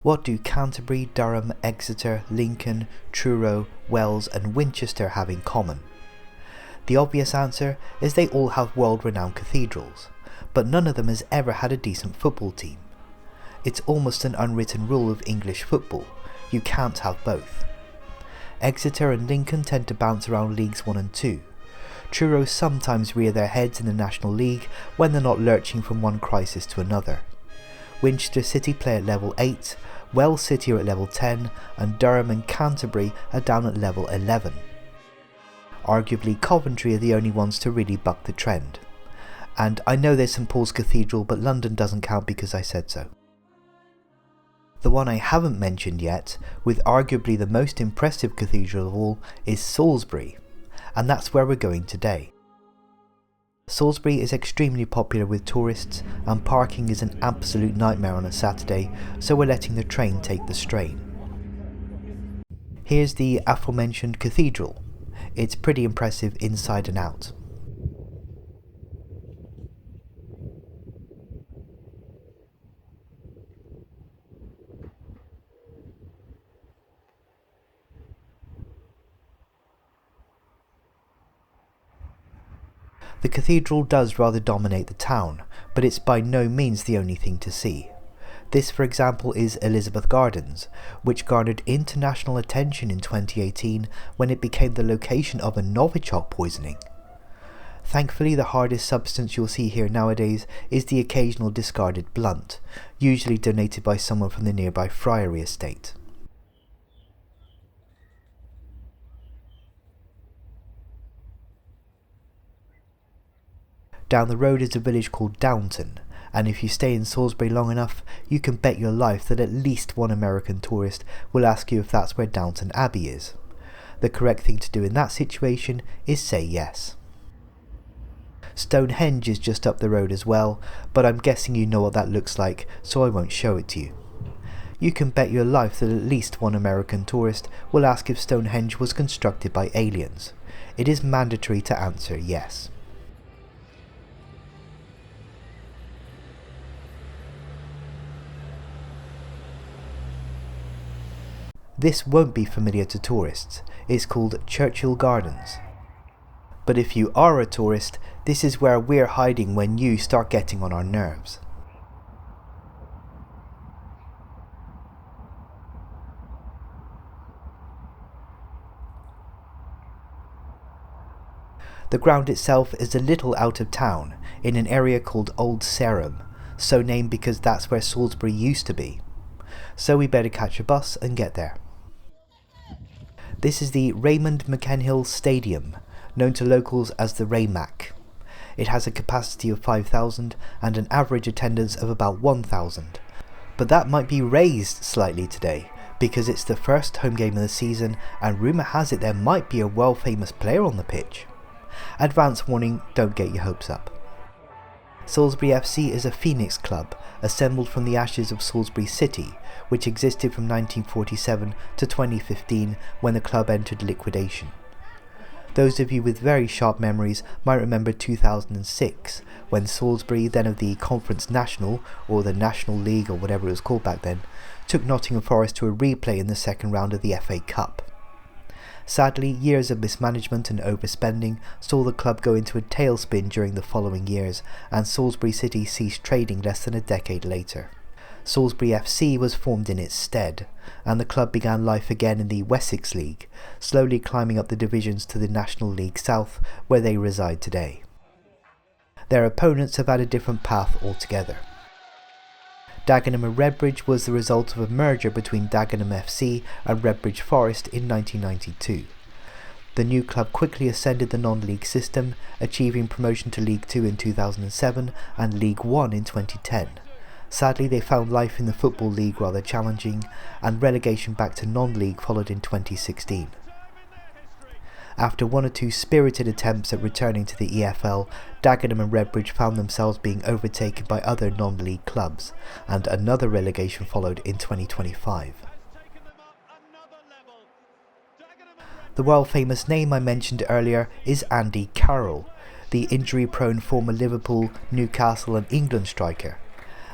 What do Canterbury, Durham, Exeter, Lincoln, Truro, Wells and Winchester have in common? The obvious answer is they all have world-renowned cathedrals, but none of them has ever had a decent football team. It's almost an unwritten rule of English football, you can't have both. Exeter and Lincoln tend to bounce around Leagues 1 and 2. Truro sometimes rear their heads in the National League when they're not lurching from one crisis to another. Winchester City play at level 8, Wells City are at level 10, and Durham and Canterbury are down at level 11. Arguably Coventry are the only ones to really buck the trend. And I know there's St Paul's Cathedral, but London doesn't count because I said so. The one I haven't mentioned yet, with arguably the most impressive cathedral of all, is Salisbury, and that's where we're going today. Salisbury is extremely popular with tourists, and parking is an absolute nightmare on a Saturday, so we're letting the train take the strain. Here's the aforementioned cathedral. It's pretty impressive inside and out. The cathedral does rather dominate the town, but it's by no means the only thing to see. This, for example, is Elizabeth Gardens, which garnered international attention in 2018 when it became the location of a Novichok poisoning. Thankfully, the hardest substance you'll see here nowadays is the occasional discarded blunt, usually donated by someone from the nearby friary estate. Down the road is a village called Downton, and if you stay in Salisbury long enough, you can bet your life that at least one American tourist will ask you if that's where Downton Abbey is. The correct thing to do in that situation is say yes. Stonehenge is just up the road as well, but I'm guessing you know what that looks like, so I won't show it to you. You can bet your life that at least one American tourist will ask if Stonehenge was constructed by aliens. It is mandatory to answer yes. This won't be familiar to tourists. It's called Churchill Gardens. But if you are a tourist, this is where we're hiding when you start getting on our nerves. The ground itself is a little out of town, in an area called Old Sarum, so named because that's where Salisbury used to be. So we better catch a bus and get there. This is the Raymond McKenhill Stadium, known to locals as the Raymac. It has a capacity of 5,000 and an average attendance of about 1,000. But that might be raised slightly today, because it's the first home game of the season and rumour has it there might be a world famous player on the pitch. Advance warning, don't get your hopes up. Salisbury FC is a phoenix club, assembled from the ashes of Salisbury City, which existed from 1947 to 2015 when the club entered liquidation. Those of you with very sharp memories might remember 2006, when Salisbury, then of the Conference National, or the National League or whatever it was called back then, took Nottingham Forest to a replay in the second round of the FA Cup. Sadly, years of mismanagement and overspending saw the club go into a tailspin during the following years, and Salisbury City ceased trading less than a decade later. Salisbury FC was formed in its stead, and the club began life again in the Wessex League, slowly climbing up the divisions to the National League South, where they reside today. Their opponents have had a different path altogether. Dagenham Redbridge was the result of a merger between Dagenham FC and Redbridge Forest in 1992. The new club quickly ascended the non-league system, achieving promotion to League 2 in 2007 and League 1 in 2010. Sadly, they found life in the Football League rather challenging, and relegation back to non-league followed in 2016. After one or two spirited attempts at returning to the EFL, Dagenham and Redbridge found themselves being overtaken by other non-league clubs, and another relegation followed in 2025. The world-famous name I mentioned earlier is Andy Carroll, the injury-prone former Liverpool, Newcastle and England striker.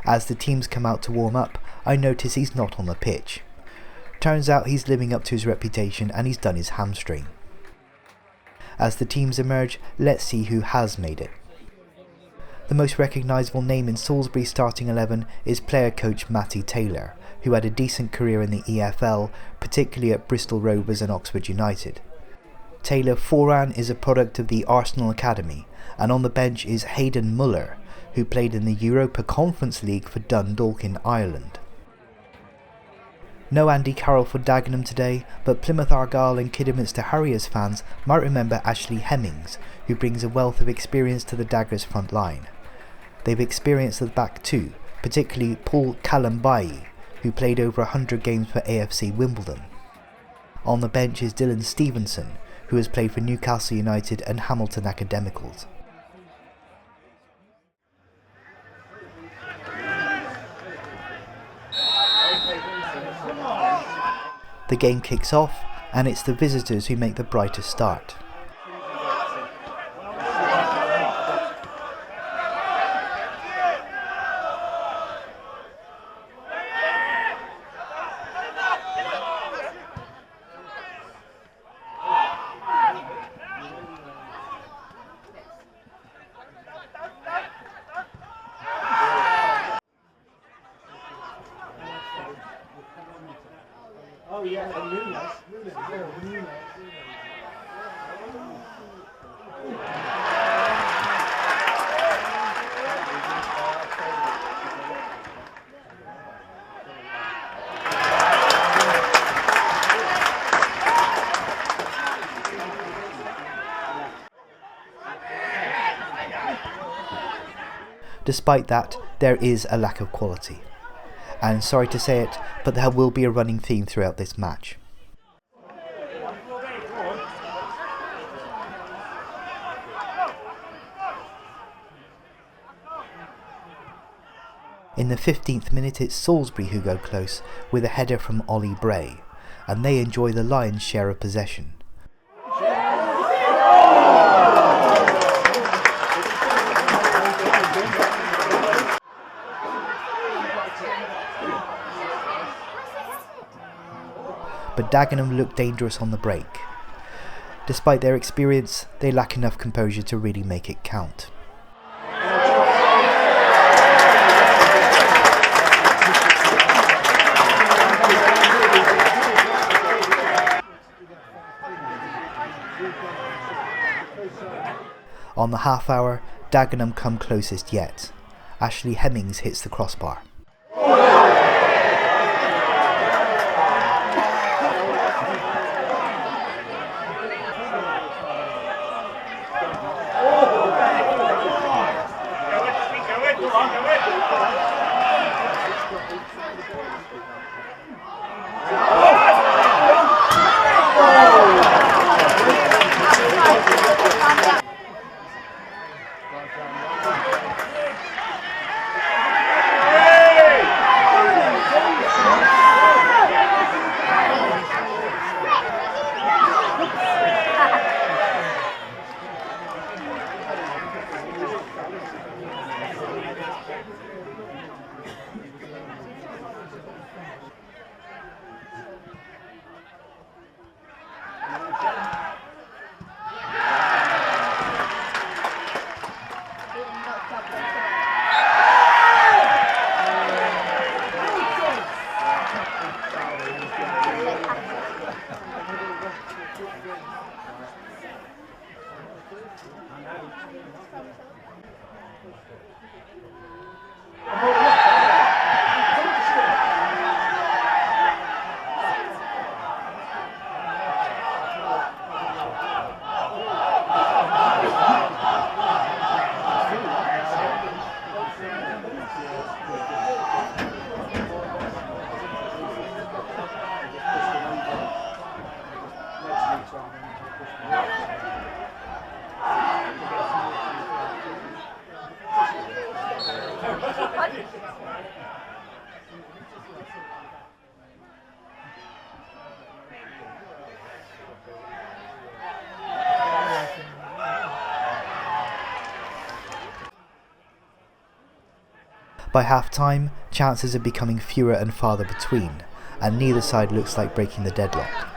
As the teams come out to warm up, I notice he's not on the pitch. Turns out he's living up to his reputation and he's done his hamstring. As the teams emerge, let's see who has made it. The most recognisable name in Salisbury's starting 11 is player-coach Matty Taylor, who had a decent career in the EFL, particularly at Bristol Rovers and Oxford United. Taylor Foran is a product of the Arsenal Academy, and on the bench is Hayden Muller, who played in the Europa Conference League for Dundalk in Ireland. No Andy Carroll for Dagenham today, but Plymouth Argyle and Kidderminster Harriers fans might remember Ashley Hemmings, who brings a wealth of experience to the Daggers front line. They've experienced at the back too, particularly Paul Kalambayi, who played over 100 games for AFC Wimbledon. On the bench is Dylan Stevenson, who has played for Newcastle United and Hamilton Academicals. The game kicks off, and it's the visitors who make the brightest start. Despite that, there is a lack of quality. And sorry to say it, but there will be a running theme throughout this match. In the 15th minute it's Salisbury who go close with a header from Ollie Bray, and they enjoy the lion's share of possession. But Dagenham look dangerous on the break. Despite their experience, they lack enough composure to really make it count. On the half hour, Dagenham come closest yet. Ashley Hemmings hits the crossbar. By half-time, chances are becoming fewer and farther between, and neither side looks like breaking the deadlock.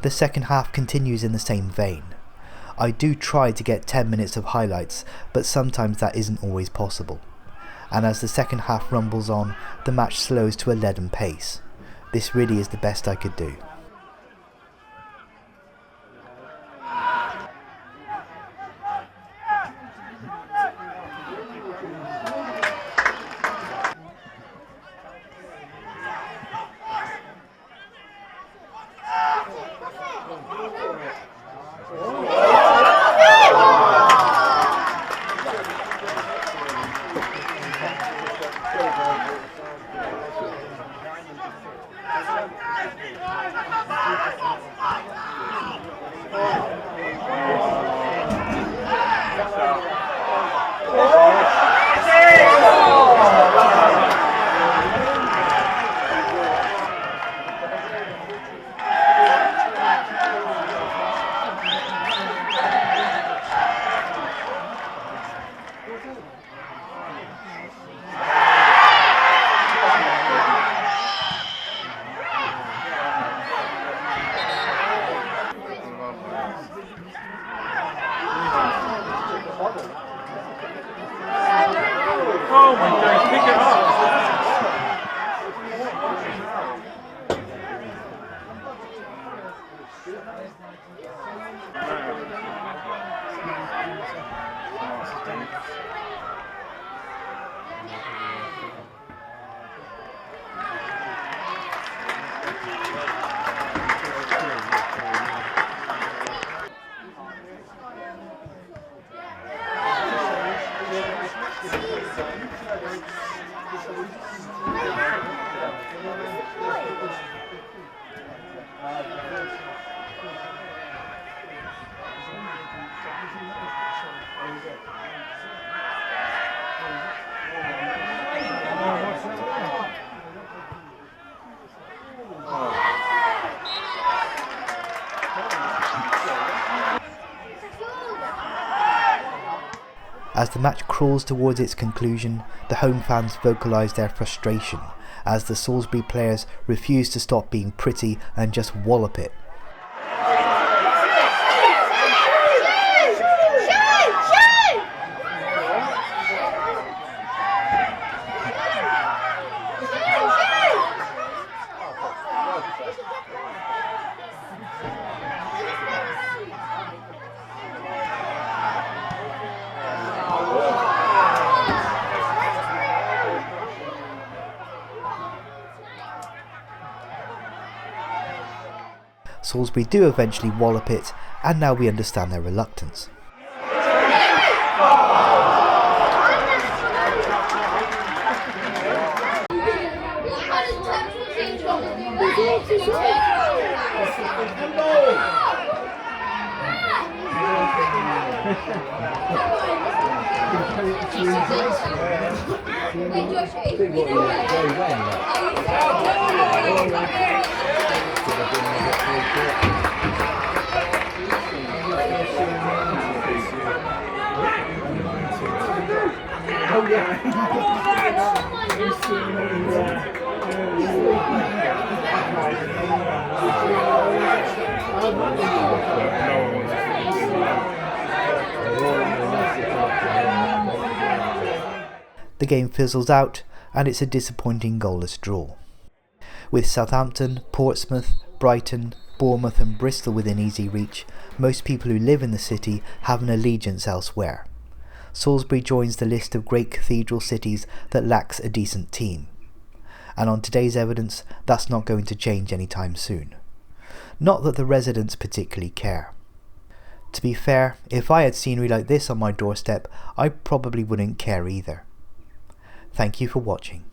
The second half continues in the same vein. I do try to get 10 minutes of highlights, but sometimes that isn't always possible. And as the second half rumbles on, the match slows to a leaden pace. This really is the best I could do. Oh my God, pick it up! As the match crawls towards its conclusion, the home fans vocalise their frustration as the Salisbury players refuse to stop being pretty and just wallop it. Salisbury do eventually wallop it, and now we understand their reluctance. The game fizzles out and it's a disappointing goalless draw. With Southampton, Portsmouth, Brighton, Bournemouth and Bristol within easy reach, most people who live in the city have an allegiance elsewhere. Salisbury joins the list of great cathedral cities that lacks a decent team. And on today's evidence, that's not going to change anytime soon. Not that the residents particularly care. To be fair, if I had scenery like this on my doorstep, I probably wouldn't care either. Thank you for watching.